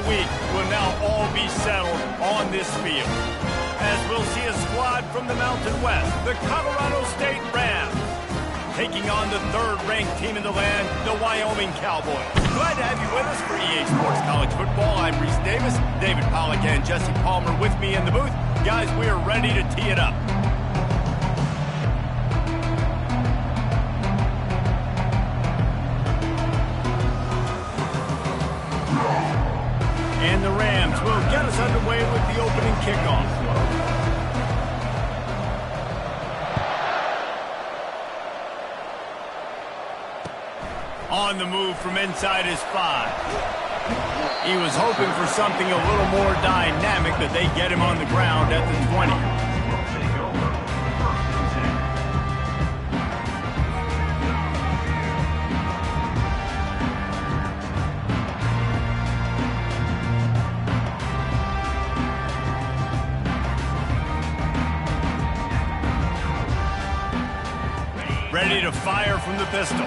week will now all be settled on this field, as we'll see a squad from the Mountain West, the Colorado State Rams, taking on the third-ranked team in the land, the Wyoming Cowboys. Glad to have you with us for EA Sports College Football. I'm Reese Davis, David Pollack and Jesse Palmer with me in the booth. Guys, we are ready to tee it up. And the Rams will get us underway with the opening kickoff. On the move from inside his 5. He was hoping for something a little more dynamic, but they get him on the ground at the 20. Ready to fire from the pistol.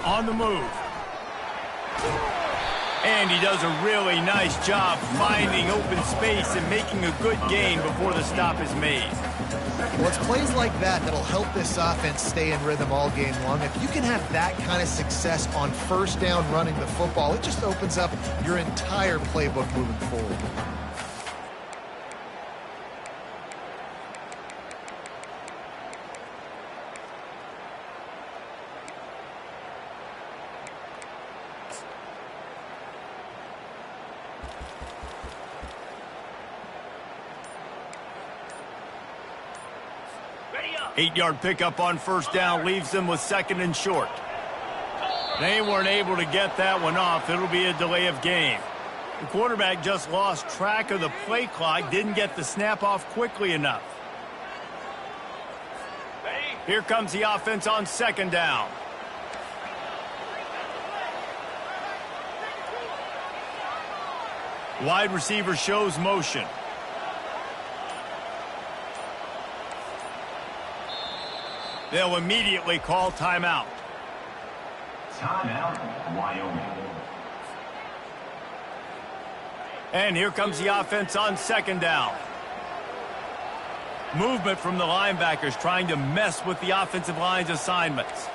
On the move. And he does a really nice job finding open space and making a good gain before the stop is made. Well, it's plays like that that'll help this offense stay in rhythm all game long. If you can have that kind of success on first down running the football, it just opens up your entire playbook moving forward. Eight-yard pickup on first down leaves them with second and short. They weren't able to get that one off. It'll be a delay of game. The quarterback just lost track of the play clock, didn't get the snap off quickly enough. Here comes the offense on second down. Wide receiver shows motion. They'll immediately call timeout. Timeout, Wyoming. And here comes the offense on second down. Movement from the linebackers trying to mess with the offensive line's assignments.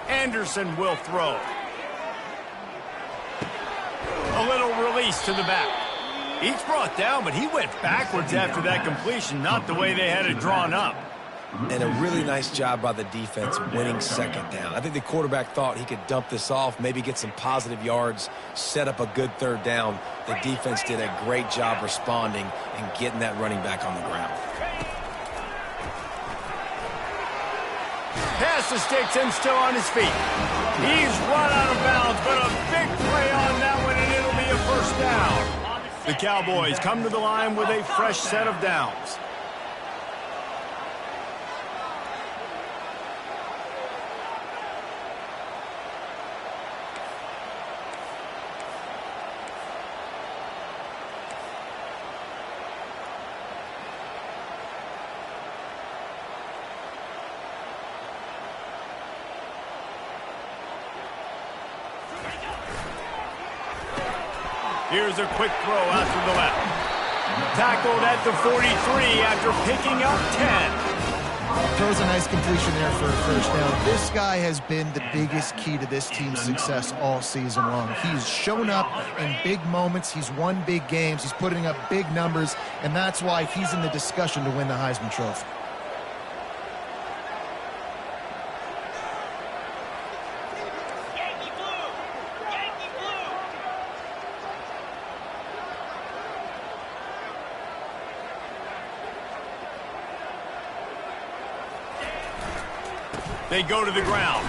Anderson will throw. A little release to the back. He's brought down, but he went backwards after that completion, not the way they had it drawn up. And a really nice job by the defense winning second down. I think the quarterback thought he could dump this off, maybe get some positive yards, set up a good third down. The defense did a great job responding and getting that running back on the ground. Pass the sticks and still on his feet. He's run out of bounds, but a big play on that one, and it'll be a first down. The Cowboys come to the line with a fresh set of downs. Here's a quick throw out to the left. Tackled at the 43 after picking up 10. Throws a nice completion there for a first down. This guy has been the biggest key to this team's success all season long. He's shown up in big moments. He's won big games. He's putting up big numbers, and that's why he's in the discussion to win the Heisman Trophy. They go to the ground.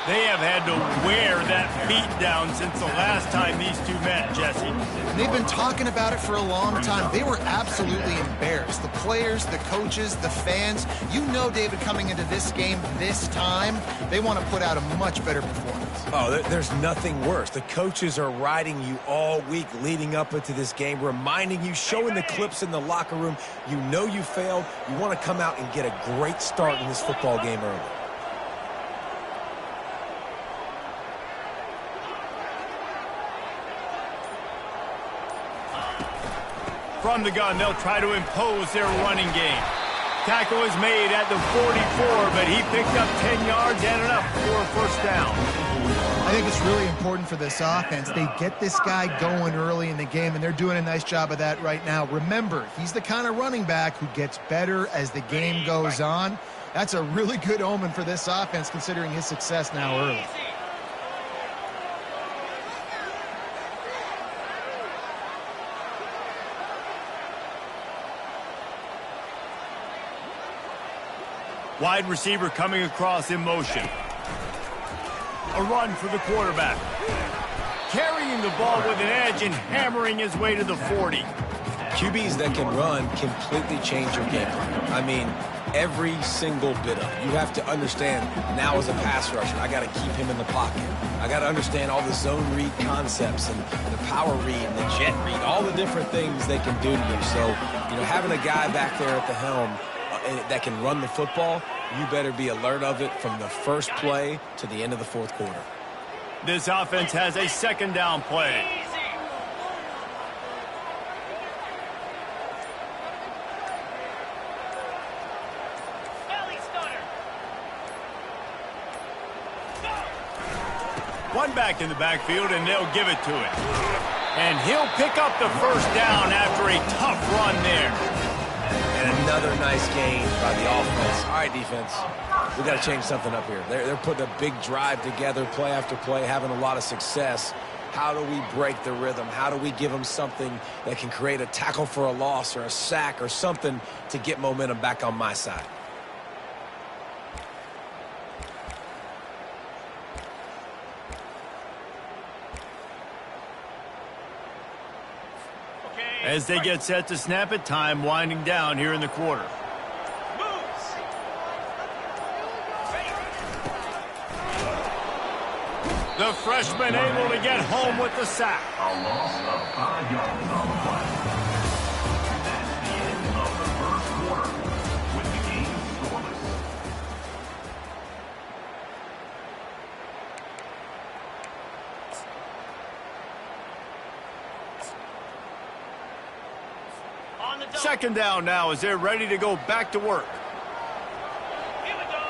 They have had to wear that beat down since the last time these two met, Jesse. They've been talking about it for a long time. They were absolutely embarrassed. The players, the coaches, the fans. You know, David, coming into this game this time, they want to put out a much better performance. Oh, there's nothing worse. The coaches are riding you all week leading up into this game, reminding you, showing the clips in the locker room. You know you failed. You want to come out and get a great start in this football game early. From the gun, they'll try to impose their running game. Tackle is made at the 44, but he picked up 10 yards and enough for a first down. I think it's really important for this offense. They get this guy going early in the game, and they're doing a nice job of that right now. Remember, he's the kind of running back who gets better as the game goes on. That's a really good omen for this offense, considering his success now early. Wide receiver coming across in motion. A run for the quarterback. Carrying the ball with an edge and hammering his way to the 40. QBs that can run completely change your game. I mean, every single bit of it. You have to understand, now as a pass rusher, I got to keep him in the pocket. I got to understand all the zone read concepts and the power read and the jet read, all the different things they can do to you. So, having a guy back there at the helm that can run the football, you better be alert of it from the first play to the end of the fourth quarter. This offense has a second down play. One back in the backfield, and they'll give it to him. And he'll pick up the first down after a tough run there. And another nice gain by the offense. All right, defense, we got to change something up here. They're putting a big drive together, play after play, having a lot of success. How do we break the rhythm? How do we give them something that can create a tackle for a loss or a sack or something to get momentum back on my side? As they get set to snap it, time winding down here in the quarter. The freshman able to get home with the sack. A loss of 5 yards on the play. That's the end of the first quarter with the game scoreless. Second down now as they're ready to go back to work. Here we go.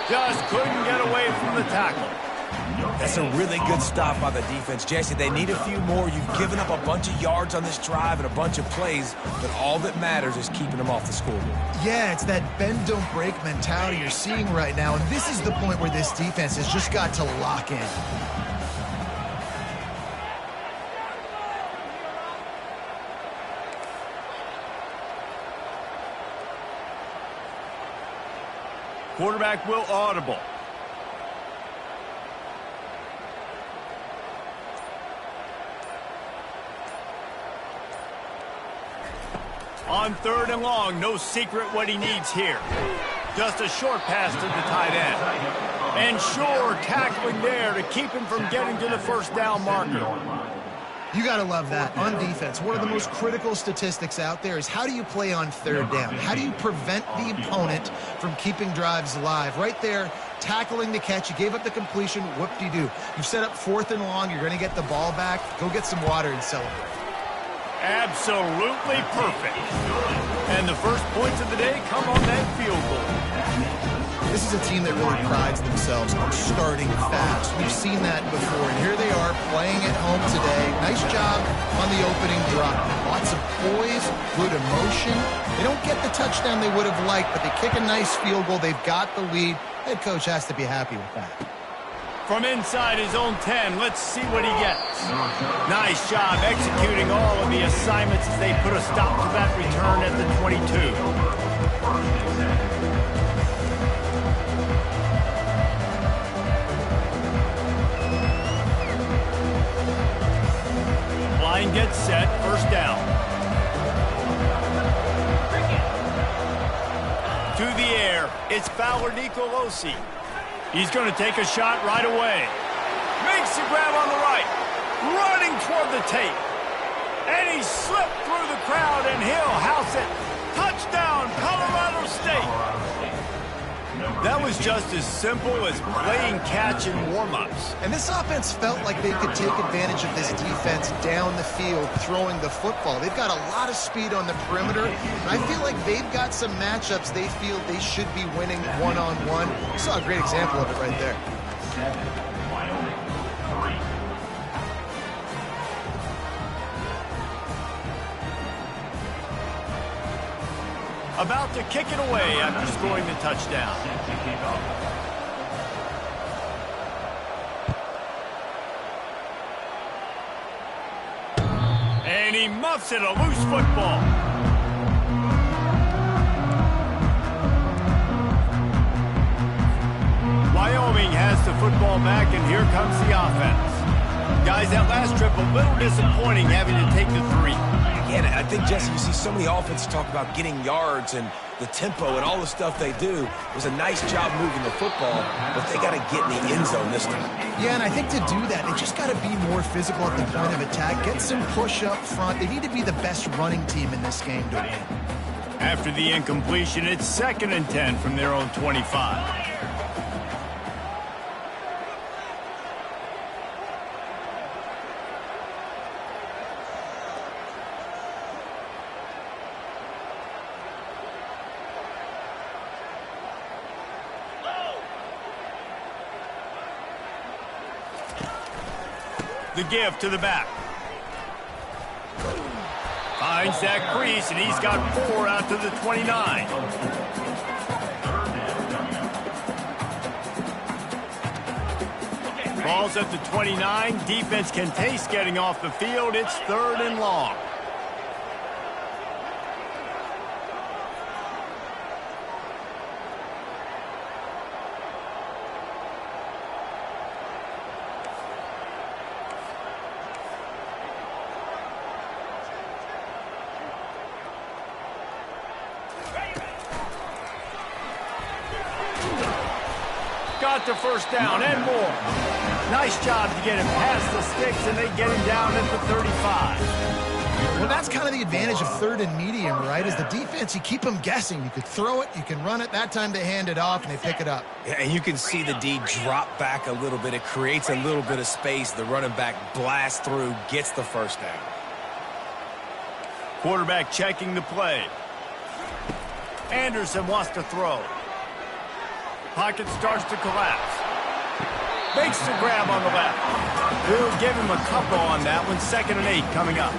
Just couldn't get away from the tackle. That's a really good stop by the defense. Jesse, they need a few more. You've given up a bunch of yards on this drive and a bunch of plays, but all that matters is keeping them off the scoreboard. Yeah, it's that bend, don't break mentality you're seeing right now, and this is the point where this defense has just got to lock in. Quarterback will audible. On third and long, no secret what he needs here. Just a short pass to the tight end. And sure, tackling there to keep him from getting to the first down marker. You got to love that. On defense, one of the most critical statistics out there is how do you play on third down? How do you prevent the opponent from keeping drives alive? Right there, tackling the catch. You gave up the completion. Whoop-de-doo. You've set up fourth and long. You're going to get the ball back. Go get some water and celebrate. Absolutely perfect. And the first points of the day come on that field goal. This is a team that really prides themselves on starting fast. We've seen that before, and here they are playing at home today. Nice job on the opening drive. Lots of poise, good emotion. They don't get the touchdown they would have liked, but they kick a nice field goal. They've got the lead. Head coach has to be happy with that. From inside his own 10, let's see what he gets. Nice job executing all of the assignments as they put a stop to that return at the 22. Line gets set, first down. center. It's Fowler Nicolosi. He's going to take a shot right away. Makes the grab on the right. Running toward the tape. And he slipped through the crowd, and he'll house it. Touchdown, Colorado State. That was just as simple as playing catch in warm-ups. And this offense felt like they could take advantage of this defense down the field throwing the football. They've got a lot of speed on the perimeter, and I feel like they've got some matchups they feel they should be winning one-on-one. You saw a great example of it right there. 7, Wyoming 3. About to kick it away after scoring the touchdown. Set to kick off. And he muffs it, a loose football. Wyoming has the football back, and here comes the offense. Guys, that last trip a little disappointing having to take the 3. Yeah, I think, Jesse, you see so many offenses talk about getting yards and the tempo and all the stuff they do. It was a nice job moving the football, but they got to get in the end zone this time. Yeah, and I think to do that, they just got to be more physical at the point of attack, get some push up front. They need to be the best running team in this game to win. After the incompletion, it's 2nd and 10 from their own 25. The give to the back. Finds that crease, and he's got 4 out to the 29. Ball's at the 29. Defense can taste getting off the field. It's 3rd and long. Got the first down and more. Nice job to get him past the sticks, and they get him down at the 35. Well, that's kind of the advantage of 3rd and medium, right? Is the defense, you keep them guessing. You could throw it, you can run it. That time they hand it off, and they pick it up. Yeah, and you can see the D drop back a little bit. It creates a little bit of space. The running back blasts through, gets the first down. Quarterback checking the play. Anderson wants to throw. Pocket starts to collapse. Makes the grab on the left. We'll give him a couple on that one. 2nd and 8 coming up.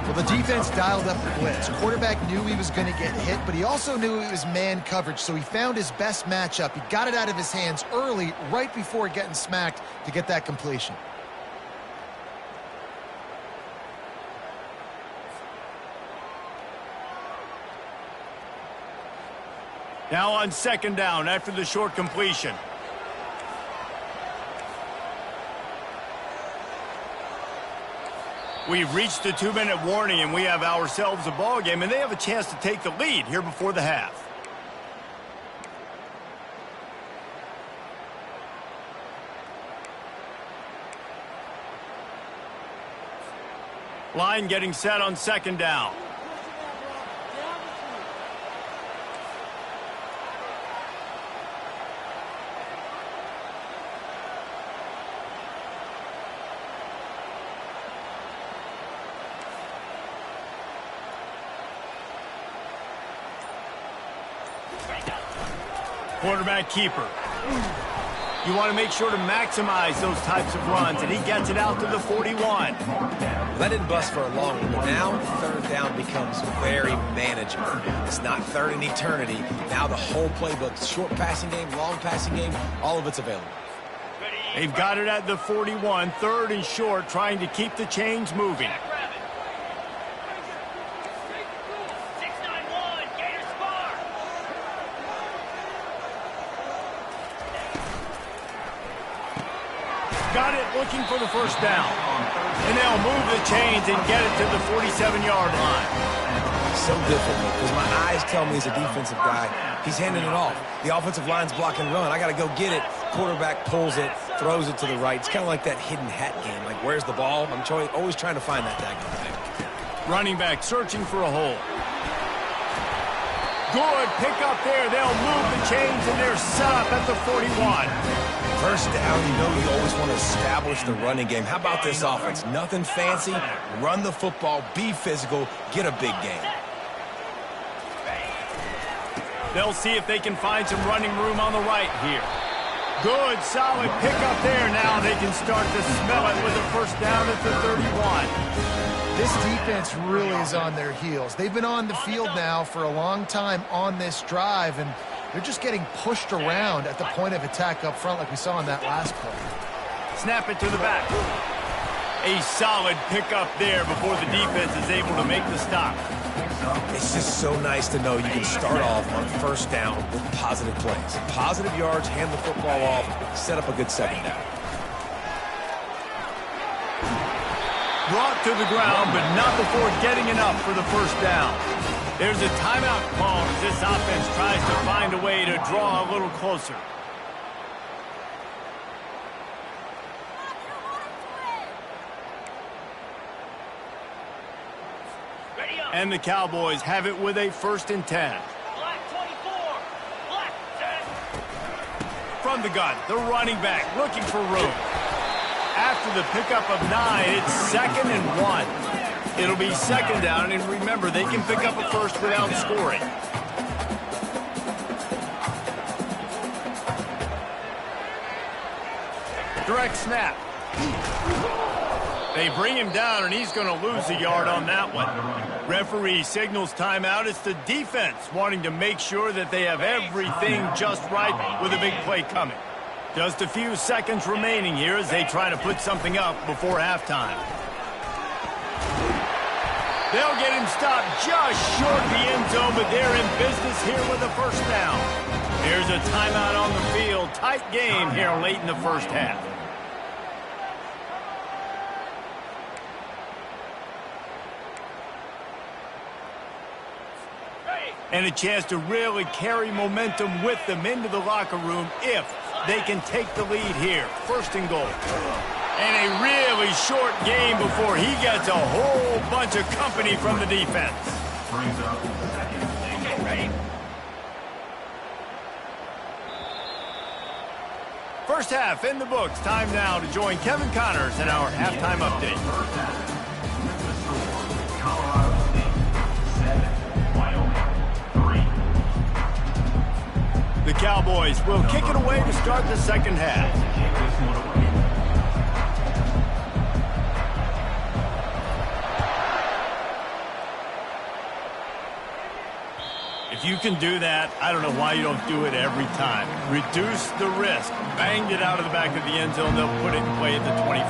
Well, the defense dialed up the blitz. Quarterback knew he was going to get hit, but he also knew it was man coverage, so he found his best matchup. He got it out of his hands early, right before getting smacked to get that completion. Now on 2nd down after the short completion. We've reached the 2-minute warning, and we have ourselves a ball game, and they have a chance to take the lead here before the half. Line getting set on 2nd down. Quarterback keeper. You want to make sure to maximize those types of runs, and he gets it out to the 41. That didn't bust for a long one, but now 3rd down becomes very manageable. It's not 3rd in eternity. Now the whole playbook, short passing game, long passing game, all of it's available. They've got it at the 41, 3rd and short, trying to keep the chains moving. Got it, looking for the first down. And they'll move the chains and get it to the 47-yard line. So difficult because my eyes tell me as a defensive guy, he's handing it off. The offensive line's block and run. I got to go get it. Quarterback pulls it, throws it to the right. It's kind of like that hidden hat game. Like, where's the ball? I'm always trying to find that daggone thing. Running back searching for a hole. Good pick up there. They'll move the chains, and they're set up at the 41. First down, you always want to establish the running game. How about this offense? Nothing fancy. Run the football, be physical, get a big gain. They'll see if they can find some running room on the right here. Good, solid pickup there. Now they can start to smell it with a first down at the 31. This defense really is on their heels. They've been on the field now for a long time on this drive, and they're just getting pushed around at the point of attack up front like we saw in that last play. Snap it to the back. A solid pickup there before the defense is able to make the stop. It's just so nice to know you can start off on first down with positive plays. Positive yards, hand the football off, set up a good second down. Brought to the ground, but not before getting enough for the first down. There's a timeout call as this offense tries to find a way to draw a little closer. And the Cowboys have it with a 1st and 10. Black 24. Black 10. From the gun, the running back looking for room. After the pickup of 9, it's 2nd and 1. It'll be 2nd down, and remember, they can pick up a first without scoring. Direct snap. They bring him down, and he's going to lose a yard on that one. Referee signals timeout. It's the defense wanting to make sure that they have everything just right with a big play coming. Just a few seconds remaining here as they try to put something up before halftime. They'll get him stopped just short of the end zone, but they're in business here with a first down. Here's a timeout on the field. Tight game here late in the first half. And a chance to really carry momentum with them into the locker room if they can take the lead here. 1st and goal. And a really short game before he gets a whole bunch of company from the defense. Brings up 2nd and Ready? First half in the books. Time now to join Kevin Connors in our halftime update. First half. The score, Colorado State 7, Wyoming 3. The Cowboys will kick it away to start the second half. Kick this one away. If you can do that, I don't know why you don't do it every time. Reduce the risk. Banged it out of the back of the end zone. They'll put it in play at the 25.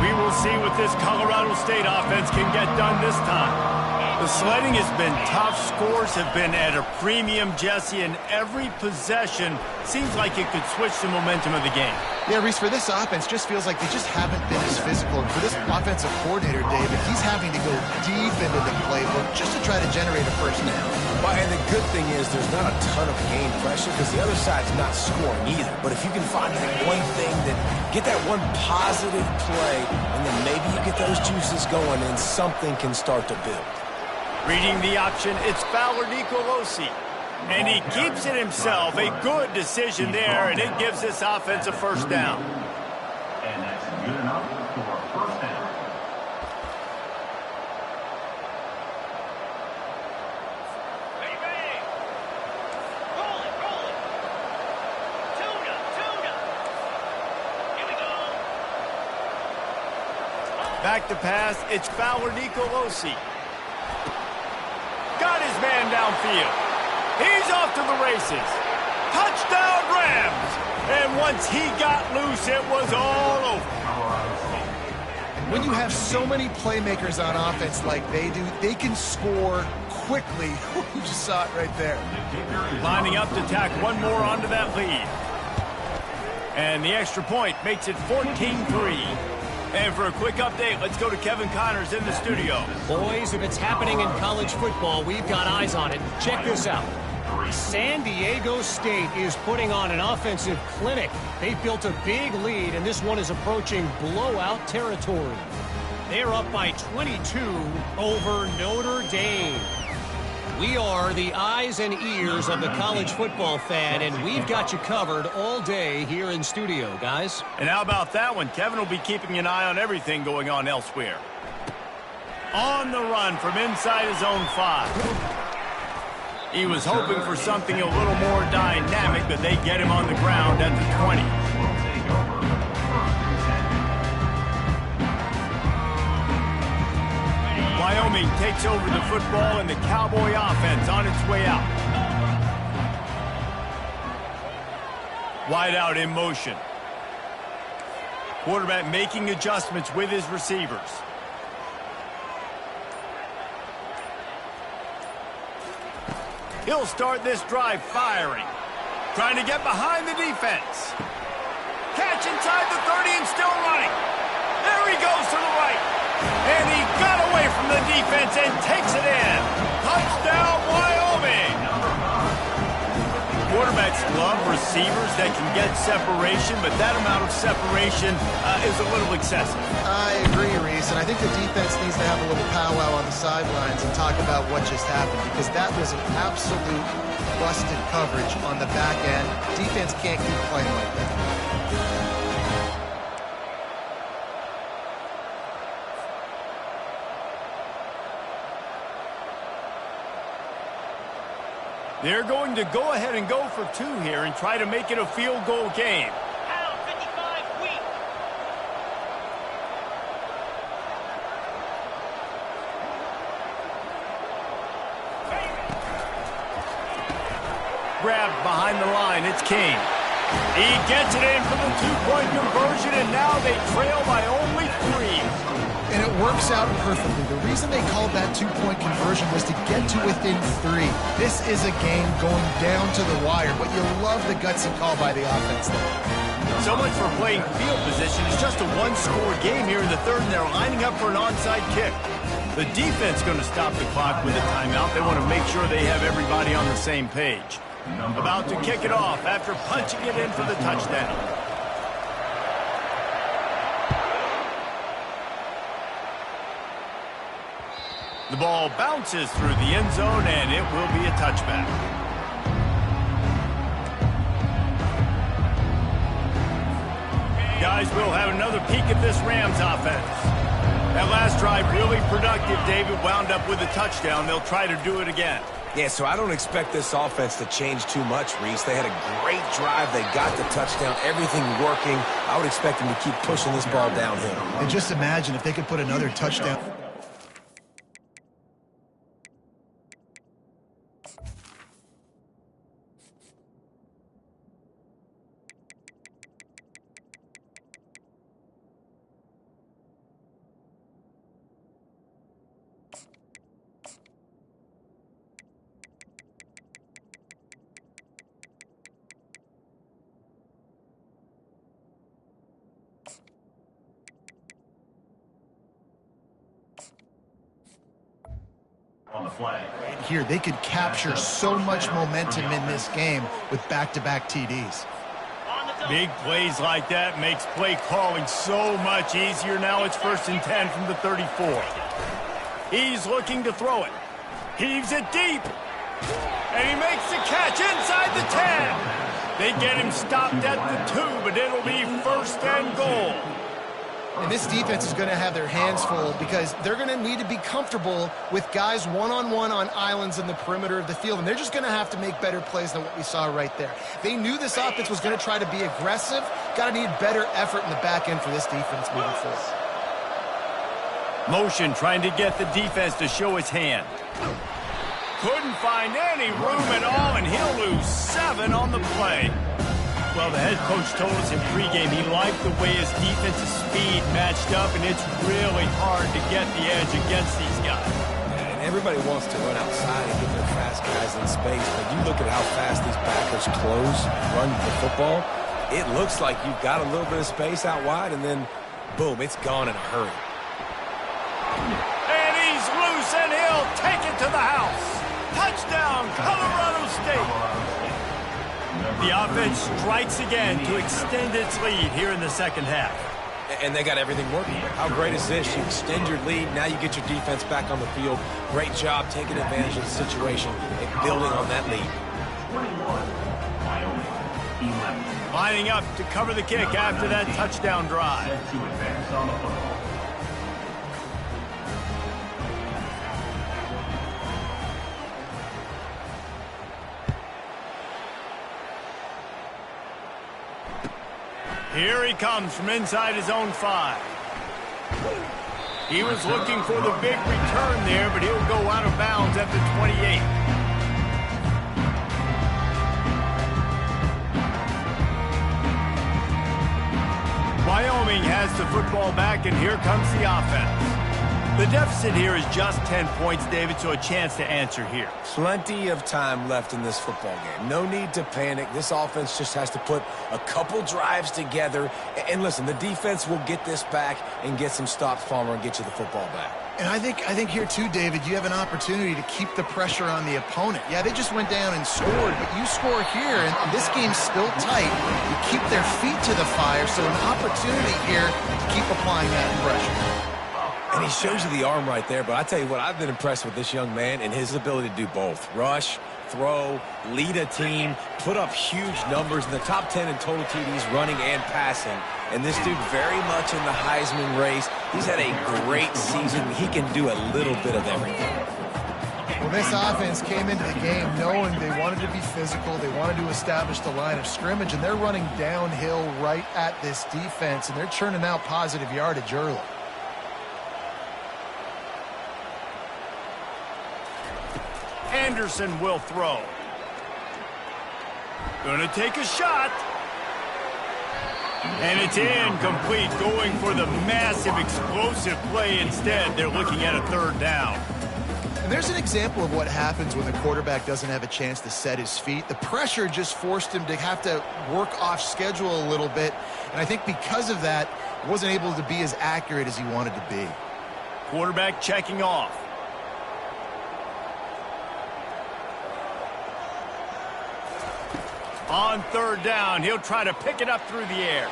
We will see what this Colorado State offense can get done this time. The sledding has been tough. Scores have been at a premium, Jesse, and every possession seems like it could switch the momentum of the game. Yeah, Reese, for this offense, just feels like they just haven't been as physical. And for this offensive coordinator, David, he's having to go deep into the playbook just to try to generate a first down. Well, and the good thing is there's not a ton of game pressure because the other side's not scoring either. But if you can find that one thing, get that one positive play, and then maybe you get those juices going and something can start to build. Reading the option, it's Fowler Nicolosi. And he keeps it himself. A good decision there, and it gives this offense a first down. And that's good enough for a first down. Ready, ready. Roll it, roll it. Tuna, tuna. Here we go. Back to pass, it's Fowler Nicolosi. Got his man downfield. He's off to the races. Touchdown Rams! And once he got loose, it was all over. When you have so many playmakers on offense like they do, they can score quickly. You just saw it right there. Lining up to tack one more onto that lead. And the extra point makes it 14-3. And for a quick update, let's go to Kevin Connors in the studio. Boys, if it's happening in college football, we've got eyes on it. Check this out. San Diego State is putting on an offensive clinic. They've built a big lead, and this one is approaching blowout territory. They're up by 22 over Notre Dame. We are the eyes and ears of the college football fan, and we've got you covered all day here in studio, guys. And how about that one? Kevin will be keeping an eye on everything going on elsewhere. On the run from inside his own 5. He was hoping for something a little more dynamic, but they get him on the ground at the 20. Wyoming takes over the football and the Cowboy offense on its way out. Wide out in motion. Quarterback making adjustments with his receivers. He'll start this drive firing. Trying to get behind the defense. Catch inside the 30 and still running. There he goes to the right. And he got away from the defense and takes it in. Touchdown, Wyoming. Quarterbacks love receivers that can get separation, but that amount of separation is a little excessive. I agree, Reese, and I think the defense needs to have a little powwow on the sidelines and talk about what just happened, because that was an absolute busted coverage on the back end. Defense can't keep playing like that. They're going to go ahead and go for 2 here and try to make it a field goal game. Pound 55 weak. Grabbed behind the line, it's King. He gets it in for the 2-point conversion, and now they trail by only 3. And it works out perfectly. The reason they called that 2-point conversion was to get to within 3. This is a game going down to the wire, but you love the gutsy call by the offense there. So much for playing field position. It's just a 1-score game here in the 3rd, and they're lining up for an onside kick. The defense going to stop the clock with a timeout. They want to make sure they have everybody on the same page. About to kick it off after punching it in for the touchdown. The ball bounces through the end zone, and it will be a touchback. Guys, we'll have another peek at this Rams offense. That last drive really productive. David wound up with a touchdown. They'll try to do it again. Yeah, so I don't expect this offense to change too much, Reese. They had a great drive. They got the touchdown. Everything working. I would expect them to keep pushing this ball downhill. And just imagine if they could put another touchdown. On the flag. Here, they could capture so much momentum in this game with back-to-back TDs. Big plays like that makes play calling so much easier. Now it's 1st and 10 from the 34. He's looking to throw it. Heaves it deep. And he makes the catch inside the 10. They get him stopped at the 2, but it'll be 1st and goal. And this defense is going to have their hands full because they're going to need to be comfortable with guys one-on-one on islands in the perimeter of the field, and they're just going to have to make better plays than what we saw right there. They knew this offense was going to try to be aggressive. Got to need better effort in the back end for this defense moving forward. Motion trying to get the defense to show its hand. Couldn't find any room at all, and he'll lose 7 on the play. Well, the head coach told us in pregame he liked the way his defensive speed matched up, and it's really hard to get the edge against these guys. And everybody wants to run outside and get their fast guys in space, but you look at how fast these backers run the football, it looks like you've got a little bit of space out wide, and then boom, it's gone in a hurry. And he's loose, and he'll take it to the house. Touchdown, Colorado State. The offense strikes again to extend its lead here in the second half. And they got everything working. How great is this? You extend your lead. Now you get your defense back on the field. Great job taking advantage of the situation and building on that lead. 21, Wyoming, 11. Lining up to cover the kick after that touchdown drive. Set to advance on the football. Here he comes from inside his own 5. He was looking for the big return there, but he'll go out of bounds at the 28. Wyoming has the football back, and here comes the offense. The deficit here is just 10 points, David, so a chance to answer here. Plenty of time left in this football game. No need to panic. This offense just has to put a couple drives together. And listen, the defense will get this back and get some stops, Palmer, and get you the football back. And I think here too, David, you have an opportunity to keep the pressure on the opponent. Yeah, they just went down and scored, but you score here, and this game's still tight. You keep their feet to the fire, so an opportunity here to keep applying that pressure. And he shows you the arm right there, but I tell you what, I've been impressed with this young man and his ability to do both. Rush, throw, lead a team, put up huge numbers in the top 10 in total TDs, running and passing. And this dude very much in the Heisman race. He's had a great season. He can do a little bit of everything. Well, this offense came into the game knowing they wanted to be physical, they wanted to establish the line of scrimmage, and they're running downhill right at this defense, and they're churning out positive yardage early. Anderson will throw. Gonna take a shot. And it's incomplete, going for the massive explosive play instead. They're looking at a third down. And there's an example of what happens when the quarterback doesn't have a chance to set his feet. The pressure just forced him to have to work off schedule a little bit. And I think because of that, he wasn't able to be as accurate as he wanted to be. Quarterback checking off. On third down, he'll try to pick it up through the air.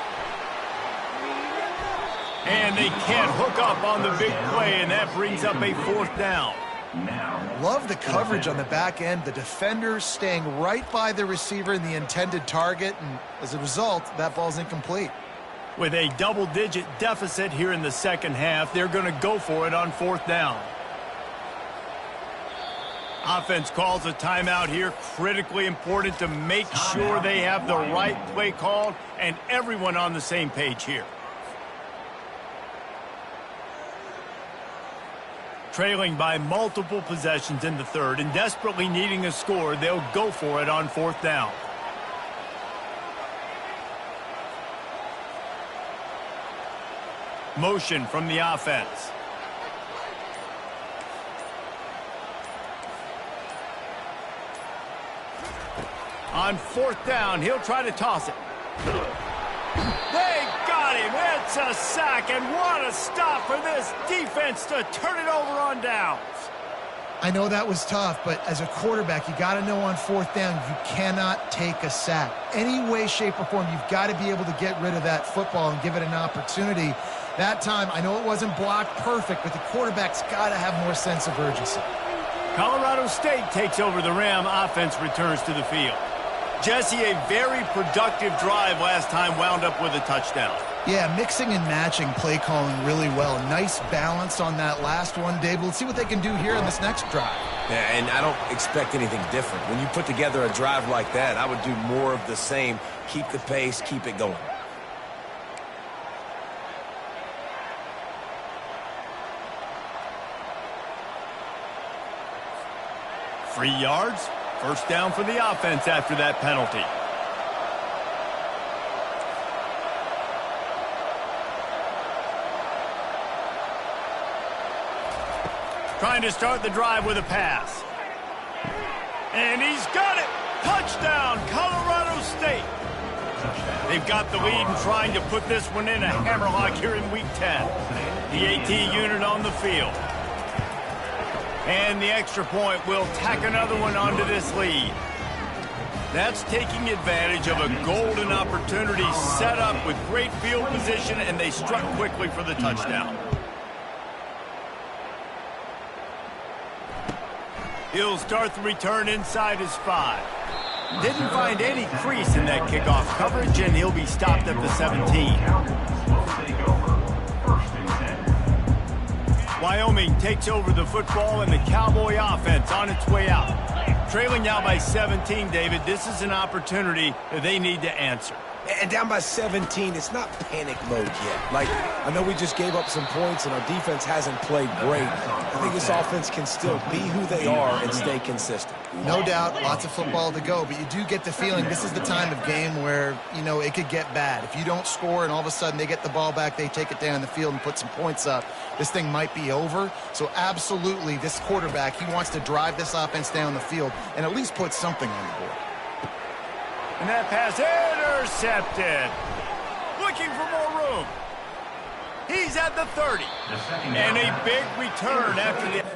And they can't hook up on the big play, and that brings up a fourth down. Love the coverage on the back end. The defender staying right by the receiver in the intended target, and as a result, that ball's incomplete. With a double-digit deficit here in the second half, they're going to go for it on fourth down. Offense calls a timeout here. Critically important to make sure they have the right play called and everyone on the same page here. Trailing by multiple possessions in the third and desperately needing a score, they'll go for it on fourth down. Motion from the offense. On fourth down, he'll try to toss it. They got him. It's a sack, and what a stop for this defense to turn it over on downs. I know that was tough, but as a quarterback, you got to know on fourth down, you cannot take a sack. Any way, shape, or form, you've got to be able to get rid of that football and give it an opportunity. That time, I know it wasn't blocked perfect, but the quarterback's got to have more sense of urgency. Colorado State takes over the Ram. Offense returns to the field. Jesse, a very productive drive last time, wound up with a touchdown. Yeah, mixing and matching play calling really well. Nice balance on that last one, Dave. Let's see what they can do here in this next drive. Yeah, and I don't expect anything different. When you put together a drive like that, I would do more of the same. Keep the pace, keep it going. Free yards. First down for the offense after that penalty. Trying to start the drive with a pass. And he's got it. Touchdown, Colorado State. They've got the lead and trying to put this one in a hammerlock here in Week 10. The AT unit on the field. And the extra point will tack another one onto this lead. That's taking advantage of a golden opportunity set up with great field position, and they struck quickly for the touchdown. He'll start the return inside his 5. Didn't find any crease in that kickoff coverage, and he'll be stopped at the 17. Wyoming takes over the football, and the Cowboy offense on its way out. Trailing now by 17, David. This is an opportunity that they need to answer. And down by 17, it's not panic mode yet. Like, I know we just gave up some points and our defense hasn't played great. I think this offense can still be who they are and stay consistent. No doubt, lots of football to go, but you do get the feeling this is the time of game where, you know, it could get bad. If you don't score and all of a sudden they get the ball back, they take it down the field and put some points up, this thing might be over. So absolutely, this quarterback, he wants to drive this offense down the field and at least put something on the board. And that pass intercepted. Looking for more room. He's at the 30. And a big return after the...